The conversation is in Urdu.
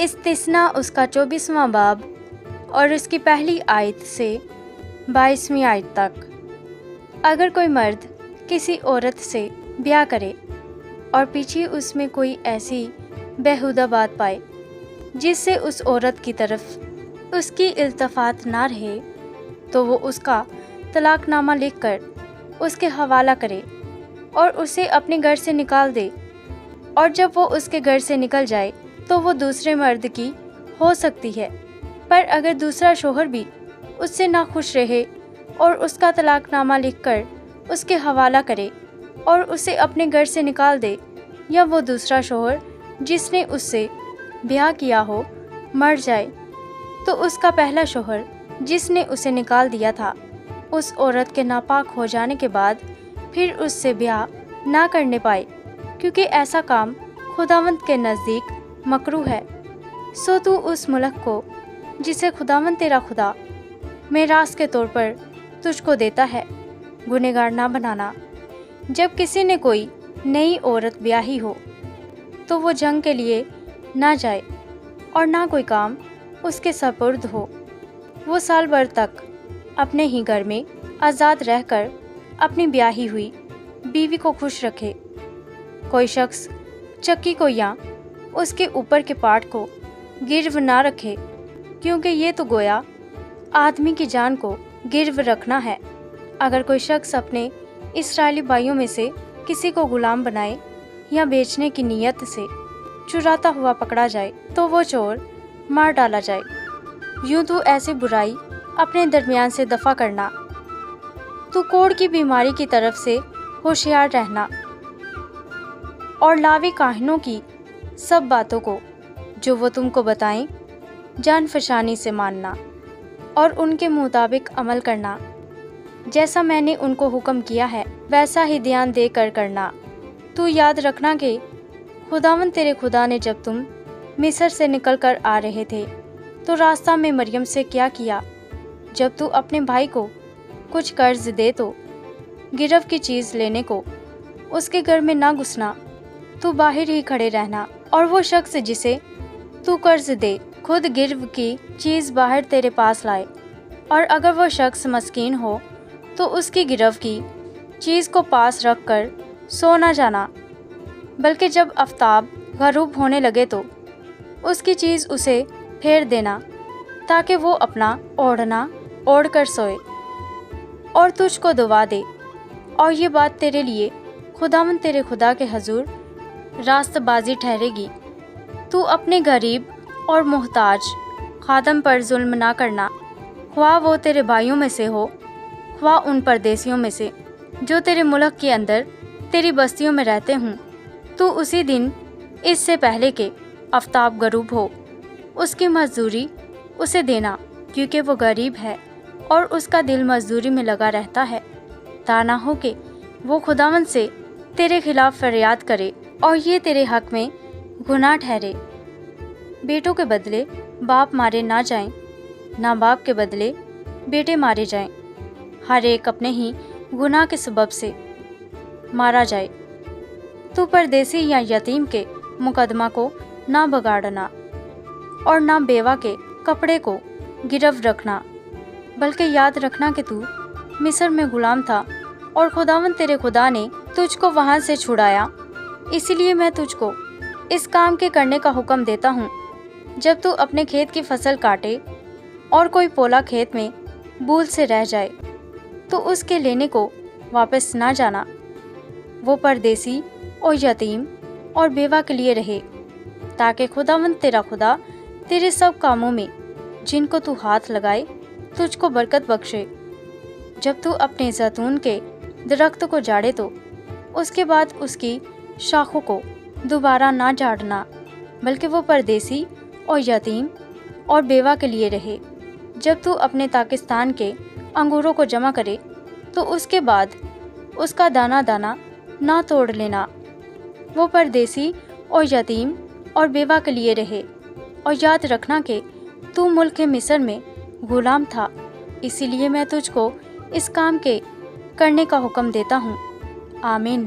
استثنا اس کا 24واں باب اور اس کی پہلی آیت سے 22ویں آیت تک۔ اگر کوئی مرد کسی عورت سے بیاہ کرے اور پیچھے اس میں کوئی ایسی بیہودہ بات پائے جس سے اس عورت کی طرف اس کی التفات نہ رہے، تو وہ اس کا طلاق نامہ لکھ کر اس کے حوالہ کرے اور اسے اپنے گھر سے نکال دے، اور جب وہ اس کے گھر سے نکل جائے تو وہ دوسرے مرد کی ہو سکتی ہے۔ پر اگر دوسرا شوہر بھی اس سے ناخوش رہے اور اس کا طلاق نامہ لکھ کر اس کے حوالہ کرے اور اسے اپنے گھر سے نکال دے، یا وہ دوسرا شوہر جس نے اس سے بیاہ کیا ہو مر جائے، تو اس کا پہلا شوہر جس نے اسے نکال دیا تھا اس عورت کے ناپاک ہو جانے کے بعد پھر اس سے بیاہ نہ کرنے پائے، کیونکہ ایسا کام خداوند کے نزدیک مکروہ ہے۔ سو تو اس ملک کو جسے خداوند تیرا خدا میراث کے طور پر تجھ کو دیتا ہے گنہگار نہ بنانا۔ جب کسی نے کوئی نئی عورت بیاہی ہو تو وہ جنگ کے لیے نہ جائے اور نہ کوئی کام اس کے سپرد ہو، وہ سال بھر تک اپنے ہی گھر میں آزاد رہ کر اپنی بیاہی ہوئی بیوی کو خوش رکھے۔ کوئی شخص چکی کو یا اس کے اوپر کے پارٹ کو گرو نہ رکھے، کیونکہ یہ تو گویا آدمی کی جان کو گرو رکھنا ہے۔ اگر کوئی شخص اپنے اسرائیلی بھائیوں میں سے کسی کو غلام بنائے یا بیچنے کی نیت سے چراتا ہوا پکڑا جائے تو وہ چور مار ڈالا جائے۔ یوں تو ایسی برائی اپنے درمیان سے دفع کرنا، تو کوڑ کی بیماری کی طرف سے ہوشیار رہنا، اور لاوی کاہنوں کی سب باتوں کو جو وہ تم کو بتائیں جان فشانی سے ماننا اور ان کے مطابق عمل کرنا۔ جیسا میں نے ان کو حکم کیا ہے ویسا ہی دھیان دے کر کرنا۔ تو یاد رکھنا کہ خداوند تیرے خدا نے جب تم مصر سے نکل کر آ رہے تھے تو راستہ میں مریم سے کیا کیا۔ جب تو اپنے بھائی کو کچھ قرض دے تو گرو کی چیز لینے کو اس کے گھر میں نہ گھسنا، تو باہر ہی کھڑے رہنا، اور وہ شخص جسے تو قرض دے خود گرو کی چیز باہر تیرے پاس لائے، اور اگر وہ شخص مسکین ہو تو اس کی گرو کی چیز کو پاس رکھ کر سو نہ جانا، بلکہ جب آفتاب غروب ہونے لگے تو اس کی چیز اسے پھیر دینا، تاکہ وہ اپنا اوڑھنا اوڑھ کر سوئے اور تجھ کو دعا دے۔ اور یہ بات تیرے لیے خداوند تیرے خدا کے حضور راست بازی ٹھہرے گی۔ تو اپنے غریب اور محتاج خادم پر ظلم نہ کرنا، خواہ وہ تیرے بھائیوں میں سے ہو خواہ ان پردیسیوں میں سے جو تیرے ملک کے اندر تیری بستیوں میں رہتے ہوں۔ تو اسی دن اس سے پہلے کہ آفتاب غروب ہو اس کی مزدوری اسے دینا، کیونکہ وہ غریب ہے اور اس کا دل مزدوری میں لگا رہتا ہے، تا نہ ہو کہ وہ خداوند سے تیرے خلاف فریاد کرے اور یہ تیرے حق میں گناہ ٹھہرے۔ بیٹوں کے بدلے باپ مارے نہ جائیں، نہ باپ کے بدلے بیٹے مارے جائیں، ہر ایک اپنے ہی گناہ کے سبب سے مارا جائے۔ تو پردیسی یا یتیم کے مقدمہ کو نہ بگاڑنا اور نہ بیوہ کے کپڑے کو گرو رکھنا، بلکہ یاد رکھنا کہ تو مصر میں غلام تھا اور خداوند تیرے خدا نے تجھ کو وہاں سے چھڑایا۔ اسی لیے میں تجھ کو اس کام کے کرنے کا حکم دیتا ہوں، جب تو اپنے کھیت کی فصل کاٹے اور کوئی پولا کھیت میں بول سے رہ جائے تو اس کے لینے کو واپس نہ جانا، وہ پردیسی اور یتیم اور بیوہ کے لیے رہے، تاکہ خداوند تیرا خدا تیرے سب کاموں میں جن کو تو ہاتھ لگائے تجھ کو برکت بخشے۔ جب تو اپنے زیتون کے درخت کو جاڑے تو اس کے بعد اس کی شاخوں کو دوبارہ نہ جھاڑنا، بلکہ وہ پردیسی اور یتیم اور بیوہ کے لیے رہے۔ جب تو اپنے پاکستان کے انگوروں کو جمع کرے تو اس کے بعد اس کا دانہ دانہ نہ توڑ لینا، وہ پردیسی اور یتیم اور بیوہ کے لیے رہے۔ اور یاد رکھنا کہ تو ملک مصر میں غلام تھا، اسی لیے میں تجھ کو اس کام کے کرنے کا حکم دیتا ہوں۔ آمین۔